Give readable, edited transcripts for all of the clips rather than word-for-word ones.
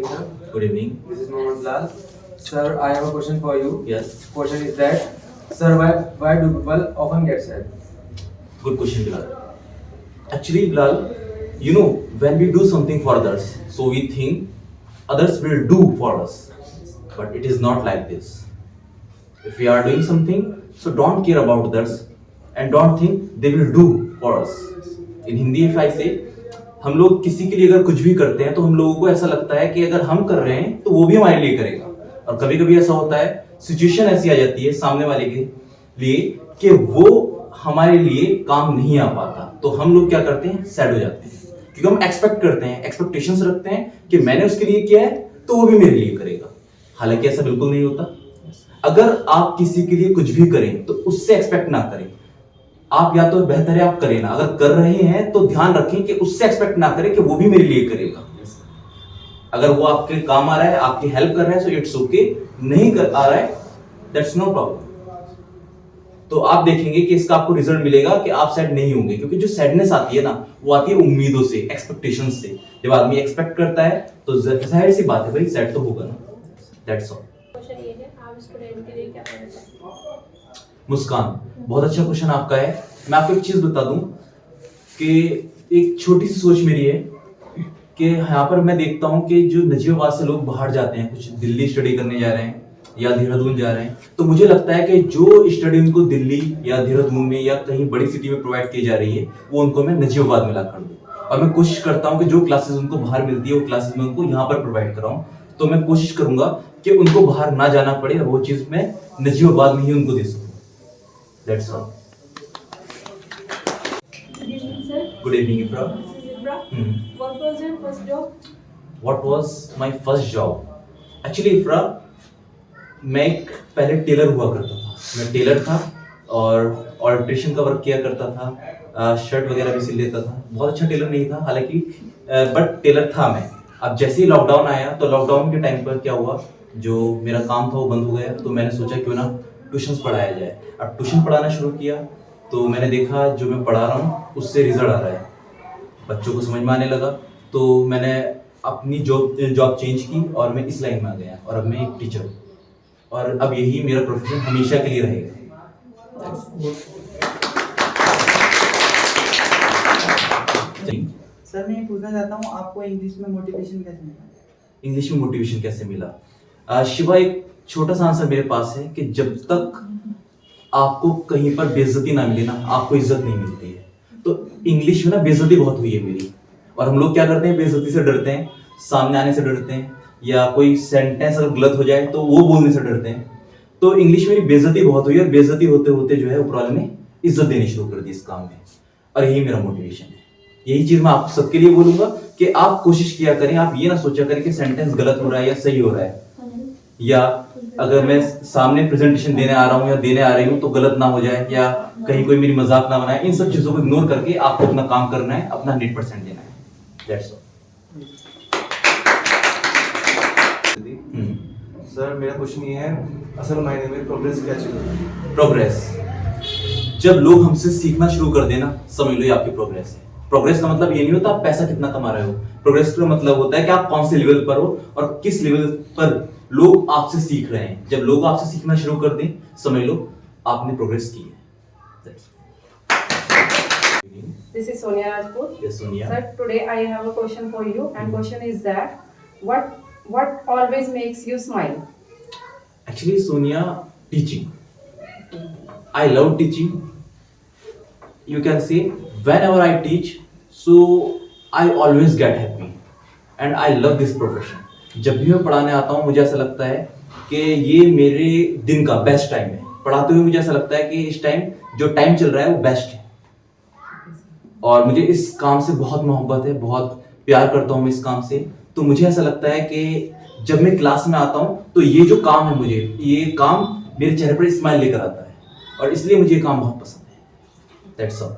evening, sir. Good evening. This is Mohammed Lal. Sir, I have a question for you. Yes. Question is that, sir, why do people often get sad? Good question, Bilal. Actually, Bilal, you know, when we do something for others, so we think others will do for us. But it is not like this. If we are doing something, so don't care about others and don't think they will do for us. In Hindi, if I say, हम लोग किसी के लिए अगर कुछ भी करते हैं तो हम लोगों को ऐसा लगता है कि अगर हम कर रहे हैं तो वो भी हमारे लिए करेगा। और कभी कभी ऐसा होता है, सिचुएशन ऐसी आ जाती है सामने वाले के लिए कि वो हमारे लिए काम नहीं आ पाता, तो हम लोग क्या करते हैं, सैड हो जाते हैं, क्योंकि हम एक्सपेक्ट करते हैं, एक्सपेक्टेशंस रखते हैं कि मैंने उसके लिए किया है तो वो भी मेरे लिए करेगा। हालांकि ऐसा बिल्कुल नहीं होता। अगर आप किसी के लिए कुछ भी करें तो उससे एक्सपेक्ट ना करें। आप या तो बेहतर है आप करें ना, अगर कर रहे हैं तो ध्यान रखें कि उससे एक्सपेक्ट ना करें कि वो भी मेरे लिए करेगा। अगर वो आपके काम आ रहा है, आपकी हेल्प कर रहा है, सो इट्स ओके। नहीं कर आ रहा है, दैट्स नो प्रॉब्लम। तो आप देखेंगे कि इसका आपको रिजल्ट मिलेगा कि आप सैड नहीं होंगे, क्योंकि जो सैडनेस आती है ना, वो आती है उम्मीदों से, एक्सपेक्टेशंस से। जब आदमी एक्सपेक्ट करता है तो जाहिर सी बात है भाई, सैड तो होगा ना। That's all. क्वेश्चन ये है, आप स्टूडेंट के लिए क्या कहना चाहते हैं? मुस्कान, बहुत अच्छा क्वेश्चन आपका है। मैं आपको एक चीज बता दूं कि एक छोटी सी सोच मेरी है कि यहाँ पर मैं देखता हूँ कि जो नजीबाबाद से लोग बाहर जाते हैं, कुछ दिल्ली स्टडी करने जा रहे हैं या देहरादून जा रहे हैं, तो मुझे लगता है कि जो स्टडी उनको दिल्ली या देहरादून में या कहीं बड़ी सिटी में प्रोवाइड की जा रही है, वो उनको मैं नजीबाबाद में ला कर दूँ। और मैं कोशिश करता हूँ कि जो क्लासेस उनको बाहर मिलती है वो क्लासेस मैं उनको यहाँ पर प्रोवाइड कराऊँ। तो मैं कोशिश करूंगा कि उनको बाहर ना जाना पड़े और वो चीज मैं नजीबाबाद में ही उनको दे सकूं। That's all. Good evening, sir. Good evening, Ifra. This is Ibra. Hmm. What was your first job? What was my first job? Actually, Ifra, मैं एक पहले टेलर हुआ करता था। मैं टेलर था और ऑल्ट्रेशन का वर्क किया करता था, शर्ट वगैरह भी सिल लेता था। बहुत अच्छा टेलर नहीं था हालांकि, बट टेलर था मैं। अब जैसे ही लॉकडाउन आया तो लॉकडाउन के टाइम पर क्या हुआ, जो मेरा काम था वो बंद हो गया। तो मैंने सोचा क्यों ना ट्यूशन्स पढ़ाया जाए। अब ट्यूशन पढ़ाना शुरू किया तो मैंने देखा जो मैं पढ़ा रहा हूँ उससे रिजल्ट आ रहा है, बच्चों को समझ में आने लगा। तो मैंने अपनी जॉब चेंज की और मैं इस लाइन में आ गया और अब मैं एक टीचर हूँ और अब यही मेरा प्रोफेशन हमेशा के लिए रहेगा। सर मैं ये पूछना चाहता हूँ, आपको इंग्लिश में मोटिवेशन कैसे मिला? इंग्लिश में मोटिवेशन कैसे मिला? शिवा, एक छोटा सा आंसर मेरे पास है कि जब तक आपको कहीं पर बेइज्जती ना मिले ना, आपको इज्जत नहीं मिलती है। तो इंग्लिश में ना बेइज्जती बहुत हुई है मेरी, और हम लोग क्या करते हैं, बेइज्जती से डरते हैं, सामने आने से डरते हैं, या कोई सेंटेंस अगर गलत हो जाए तो वो बोलने से डरते हैं। तो इंग्लिश में मेरी बेइज्जती बहुत हुई और बेइज्जती होते होते जो है ऊपर वाले ने इज्जत देनी शुरू कर दी इस काम में, और यही मेरा मोटिवेशन है। यही चीज मैं आप सबके लिए बोलूंगा कि आप कोशिश किया करें, आप ये ना सोचा करें कि सेंटेंस गलत हो रहा है या सही हो रहा है, या अगर मैं सामने प्रेजेंटेशन देने आ रहा हूँ या देने आ रही हूँ तो गलत ना हो जाए, या कहीं कोई मेरी मजाक ना बनाए। इन सब चीजों को इग्नोर करके आपको अपना काम करना है, अपना 100% देना है। That's all. सर मेरा क्वेश्चन ये है, असल मायने में प्रोग्रेस क्या चाहिए? प्रोग्रेस, जब लोग हमसे सीखना शुरू कर देना, समझ लो ये आपकी प्रोग्रेस है। प्रोग्रेस का मतलब ये नहीं होता आप पैसा कितना कमा रहे हो। प्रोग्रेस का मतलब होता है कि आप कौन से लेवल पर हो और किस लेवल पर लोग आपसे सीख रहे हैं। जब लोग आपसे सीखना शुरू कर दें, समझ लो आपने प्रोग्रेस की है। This is Sonia Rajput. Yes, Sonia. Sir, today I have a question for you, and question is that what always makes you smile? Actually, Sonia, teaching. I love teaching. You can say whenever I teach, so I always get happy, and I love this profession. जब भी मैं पढ़ाने आता हूँ मुझे ऐसा लगता है कि ये मेरे दिन का बेस्ट टाइम है। पढ़ाते हुए मुझे ऐसा लगता है कि इस टाइम जो टाइम चल रहा है वो बेस्ट है, और मुझे इस काम से बहुत मोहब्बत है, बहुत प्यार करता हूँ मैं इस काम से। तो मुझे ऐसा लगता है कि जब मैं क्लास में आता हूँ तो ये जो काम है, मुझे ये काम मेरे चेहरे पर स्माइल लेकर आता है, और इसलिए मुझे ये काम बहुत पसंद है। That's all.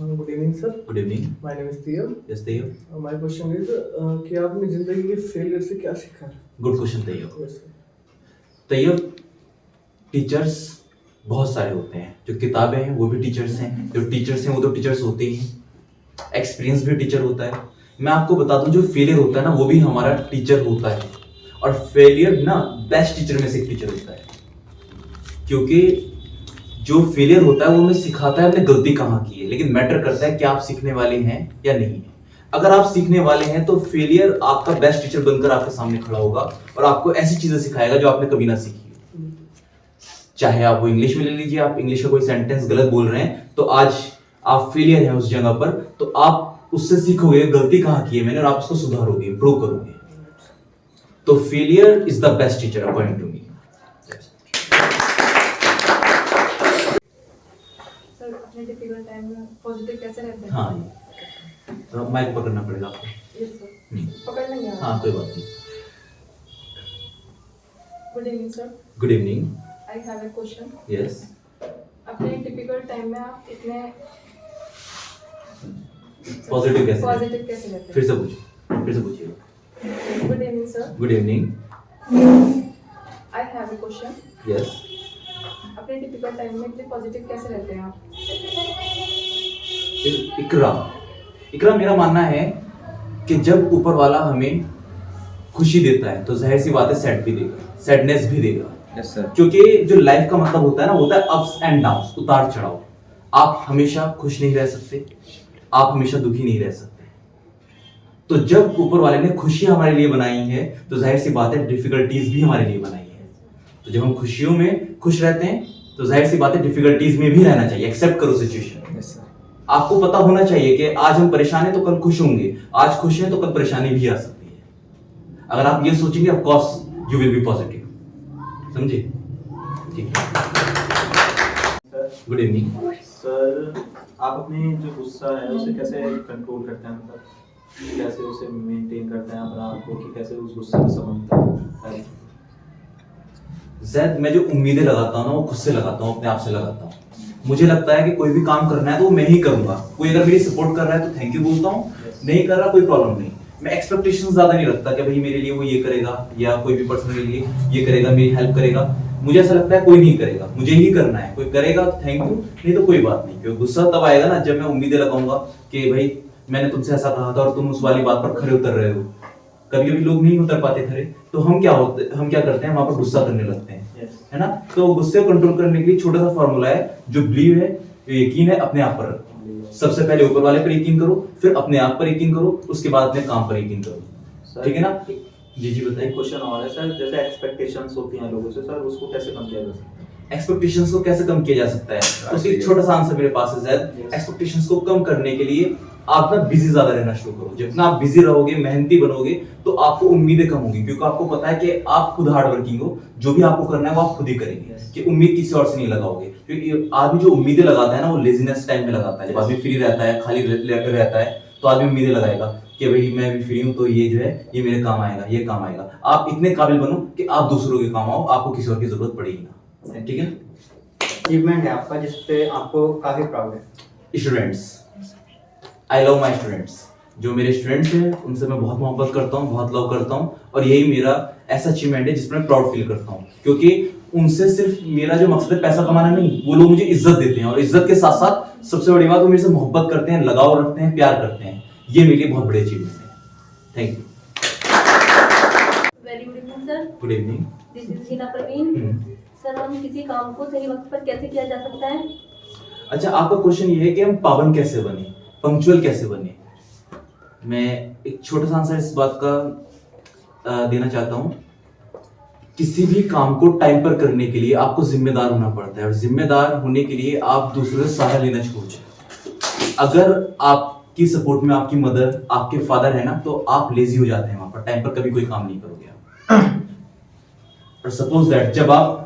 Good evening sir. Good evening. My name is Taiyab. Yes Taiyab. My question is कि आपने जिंदगी के फेलियर से क्या सीखा? Good question Taiyab. Yes sir. Taiyab, teachers बहुत सारे होते हैं, जो किताबें हैं वो भी टीचर्स हैं, जो टीचर्स हैं वो तो टीचर्स होते ही हैं, एक्सपीरियंस भी टीचर होता है। मैं आपको बता दूं, जो फेलियर होता है ना वो भी हमारा टीचर होता है, और फेलियर ना बेस्ट टीचर में से एक टीचर होता है, क्योंकि जो फेलियर होता है वो हमें सिखाता है हमने गलती कहाँ की है, लेकिन मैटर करता है कि आप सीखने वाले हैं या नहीं है। अगर आप सीखने वाले हैं तो फेलियर आपका बेस्ट टीचर बनकर आपके सामने खड़ा होगा और आपको ऐसी चीजें सिखाएगा जो आपने कभी ना सीखी। चाहे आप वो इंग्लिश में ले लीजिए, आप इंग्लिश का कोई सेंटेंस गलत बोल रहे हैं तो आज आप फेलियर हैं उस जगह पर, तो आप उससे सीखोगे गलती कहाँ की है मैंने, और आप उसको सुधारोगे, इंप्रूव करोगे। तो failure is the best teacher according to me. Sir अपने डिफिकल्ट टाइम में पॉजिटिव कैसे रहते हैं? हाँ, तो माइक पकड़ना पड़ेगा आपको। यस सर, पकड़ लेंगे आप। हाँ, कोई बात नहीं। Good evening sir. Good evening. I have a question. Yes. अपने डिफिकल्ट टाइम में आप इतने पॉजिटिव कैसे पॉजिटिव कैसे रहते हैं? फिर से पूछिए। Good evening sir. Good evening. I have a question. Yes. अपने डिफिकल्ट टाइम में इतने पॉजिटिव कैसे रहते हैं आप? इकरा मेरा मानना है कि जब ऊपर वाला हमें खुशी देता है तो जाहिर सी बात है सैड भी देगा, सैडनेस भी देगा। Yes sir. क्योंकि जो लाइफ का मतलब होता है ना, होता है अप्स एंड डाउन्स, उतार चढ़ाव। आप हमेशा खुश नहीं रह सकते, आप हमेशा दुखी नहीं रह सकते। तो जब ऊपर वाले ने खुशियां हमारे लिए बनाई है तो जाहिर सी बात है डिफिकल्टीज भी हमारे लिए बनाई है। तो जब हम खुशियों में खुश रहते हैं तो जाहिर सी बात है डिफिकल्टीज में भी रहना चाहिए, एक्सेप्ट करो सिचुएशन। Yes sir. आपको पता होना चाहिए कि आज हम परेशान हैं तो कल खुश होंगे, आज खुश हैं तो कल परेशानी भी आ सकती है। अगर आप ये सोचेंगे of course you will be positive. समझे? ठीक है। Good evening. सर, आप अपने जो गुस्सा है उसे कैसे कंट्रोल करते हैं, मतलब कैसे उसे मेंटेन करते हैं अपना आप को, कि कैसे उस गुस्से को समझते हैं? जैद, मैं जो उम्मीदें लगाता हूँ ना वो खुद से लगाता हूँ, अपने आप से लगाता हूँ। मुझे लगता है कि कोई भी काम करना है तो वो मैं ही करूंगा। कोई अगर मेरी सपोर्ट कर रहा है तो थैंक यू बोलता हूँ, नहीं कर रहा कोई प्रॉब्लम नहीं। मैं एक्सपेक्टेशंस ज्यादा नहीं रखता कि भाई मेरे लिए वो ये करेगा या कोई भी पर्सन मेरे लिए ये करेगा, मेरी हेल्प करेगा। मुझे ऐसा लगता है कोई नहीं करेगा, मुझे ही करना है। कोई करेगा तो थैंक यू, नहीं तो कोई बात नहीं। क्योंकि गुस्सा तब आएगा ना जब मैं उम्मीदें लगाऊंगा कि भाई मैंने तुमसे ऐसा कहा था और तुम उस वाली बात पर खरे उतर रहे हो। कभी कभी लोग नहीं उतर पाते खरे, तो हम क्या करते हैं, वहां पर गुस्सा करने लगते हैं, है ना। तो गुस्से को कंट्रोल करने के लिए छोटा सा फॉर्मूला है, जो बिलीव है, यकीन है, अपने आप पर रखो। सबसे पहले ऊपर वाले पर यकीन करो, फिर अपने आप पर यकीन करो, उसके बाद अपने काम पर यकीन करो। ठीक है ना? जी बताइए। एक क्वेश्चन और है सर, जैसे एक्सपेक्टेशंस होती हैं लोगों से सर, उसको कैसे कम किया जा सकता है? एक्सपेक्टेशंस को कैसे कम किया जा सकता है, उसका एक छोटा सा आंसर मेरे पास है जैद। एक्सपेक्टेशंस को कम करने के लिए आप ना बिजी ज्यादा रहना शुरू करो। जितना आप बिजी रहोगे, मेहनती बनोगे, तो आपको उम्मीदें कम होगी, क्योंकि आपको पता है कि आप खुद हार्ड वर्किंग हो, जो भी आपको करना है वो आप खुद ही करेंगे, कि उम्मीद किसी और से नहीं लगाओगे। क्योंकि आदमी जो उम्मीदें लगाता है ना वो लेजीनेस टाइम में लगाता है। जब आदमी फ्री रहता है, खाली रहता है, तो आदमी उम्मीदें लगाएगा कि भाई मैं भी फ्री हूं तो ये जो है ये मेरे काम आएगा, ये काम आएगा। आप इतने काबिल बनो कि आप दूसरों के काम आओ, आपको किसी और की जरूरत पड़ेगी ना। ठीक है? अचीवमेंट है आपका जिस पे आपको काफी प्राउड है? Students, I love my students. जो मेरे स्टूडेंट्स हैं उनसे मैं बहुत मोहब्बत करता हूँ, बहुत लव करता हूँ, और यही मेरा ऐसा अचीवमेंट है जिसमें मैं प्राउड फील करता हूँ। क्योंकि उनसे सिर्फ मेरा जो मकसद है पैसा कमाना नहीं, वो लोग मुझे इज्जत देते हैं, और इज्जत के साथ साथ सबसे बड़ी बात वो मेरे से मोहब्बत करते हैं, लगाव रखते हैं, प्यार करते हैं। ये मेरे लिए बहुत बड़े अचीवमेंट है। Thank you. Very good evening sir. Good evening. This is Hina Praveen. Sir, हम किसी काम को सही वक्त पर कैसे किया जा सकता है? अच्छा, आपका क्वेश्चन ये है कि हम पाबंद कैसे बने, पंक्चुअल कैसे बने। मैं एक छोटा सा आंसर इस बात का देना चाहता हूँ। किसी भी काम को टाइम पर करने के लिए आपको जिम्मेदार होना पड़ता है, और जिम्मेदार होने के लिए आप दूसरों से सहारा लेना छोड़ जाए। अगर आपकी सपोर्ट में आपकी मदर, आपके फादर है ना, तो आप लेजी हो जाते हैं, वहां पर टाइम पर कभी कोई काम नहीं करोगे आप। और सपोज दैट जब आप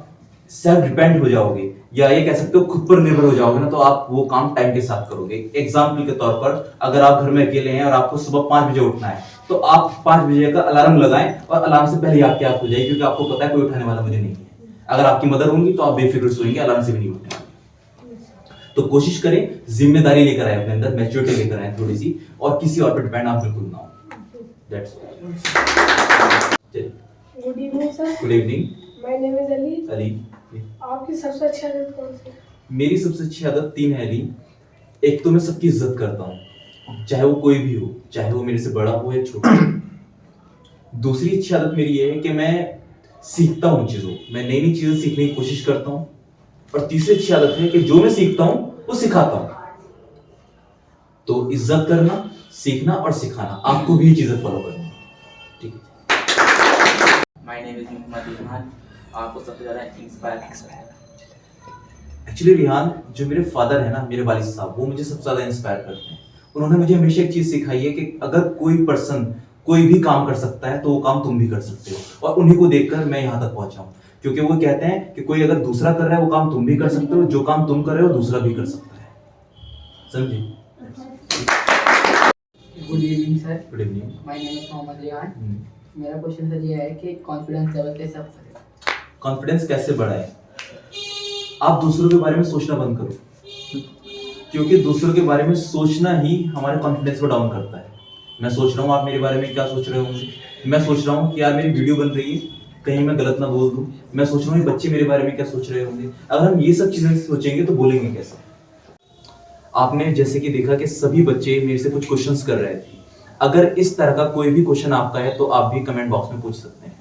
सेल्फ डिपेंड हो जाओगे, या ये कह सकते हो खुद पर निर्भर हो जाओगे ना, तो आप वो काम टाइम के साथ करोगे। एग्जाम्पल के तौर पर, अगर आप घर में अकेले हैं और आपको सुबह 5 बजे उठना है, तो आप 5 बजे का अलार्म लगाएं, और अलार्म से पहले आपकी आंख खुल जाएगी, क्योंकि आपको पता है कोई उठाने वाला मुझे नहीं है। अगर आपकी मदर होंगी तो आप बेफिक्र सोएंगे, अलार्म से भी नहीं उठेंगे। तो कोशिश करें जिम्मेदारी लेकर आए अपने अंदर, मैच्योरिटी लेकर आए थोड़ी सी, और किसी और पर डिपेंड आप बिल्कुल ना हो। That's all. Good evening sir. Good evening. My name is Ali. Ali, आपकी सबसे अच्छी आदत कौन सी है? मेरी सबसे अच्छी आदत 3 है अली। एक तो मैं सबकी इज्जत करता हूँ, चाहे वो कोई भी हो, चाहे वो मेरे से बड़ा हो या छोटा हो। दूसरी अच्छी आदत मेरी ये है कि मैं सीखता हूँ चीज़ों, मैं नई नई चीज़ें सीखने की कोशिश करता हूँ। और तीसरी अच्छी आदत है कि जो मैं सीखता हूँ वो सिखाता हूँ। तो इज्जत करना, सीखना और सिखाना, आपको भी ये चीज़ें फॉलो करनी है, ठीक है। My name is Mohammad Rihan. आपको सबसे ज़्यादा इंस्पायर एक्चुअली रिहान, जो मेरे फादर है ना, मेरे वालिद साहब, वो मुझे सबसे ज़्यादा इंस्पायर करते हैं। उन्होंने मुझे हमेशा एक चीज़ सिखाई है कि अगर कोई पर्सन कोई भी काम कर सकता है तो वो काम तुम भी कर सकते हो। और उन्हीं को देखकर मैं यहाँ तक पहुँचा हूँ, क्योंकि वो कहते हैं कि कोई अगर दूसरा कर रहा है वो काम तुम भी कर सकते हो, जो काम तुम कर रहे हो दूसरा भी कर सकता है। समझे? Good evening sir. Good evening. My name is Mohammad Rihan. मेरा क्वेश्चन सर ये है कि कॉन्फिडेंस लेवल कैसे अप करें? कॉन्फिडेंस कैसे बढ़ाए? आप दूसरों के बारे में सोचना बंद करो, क्योंकि दूसरों के बारे में सोचना ही हमारे कॉन्फिडेंस को डाउन करता है। मैं सोच रहा हूँ आप मेरे बारे में क्या सोच रहे होंगे। मैं सोच रहा हूँ कि यार मेरी वीडियो बन रही है, कहीं मैं गलत ना बोल दूँ। मैं सोच रहा हूँ ये बच्चे मेरे बारे में क्या सोच रहे होंगे। अगर हम ये सब चीज़ें सोचेंगे तो बोलेंगे कैसे? आपने जैसे कि देखा कि सभी बच्चे मेरे से कुछ क्वेश्चंस कर रहे थे। अगर इस तरह का कोई भी क्वेश्चन आपका है तो आप भी कमेंट बॉक्स में पूछ सकते हैं।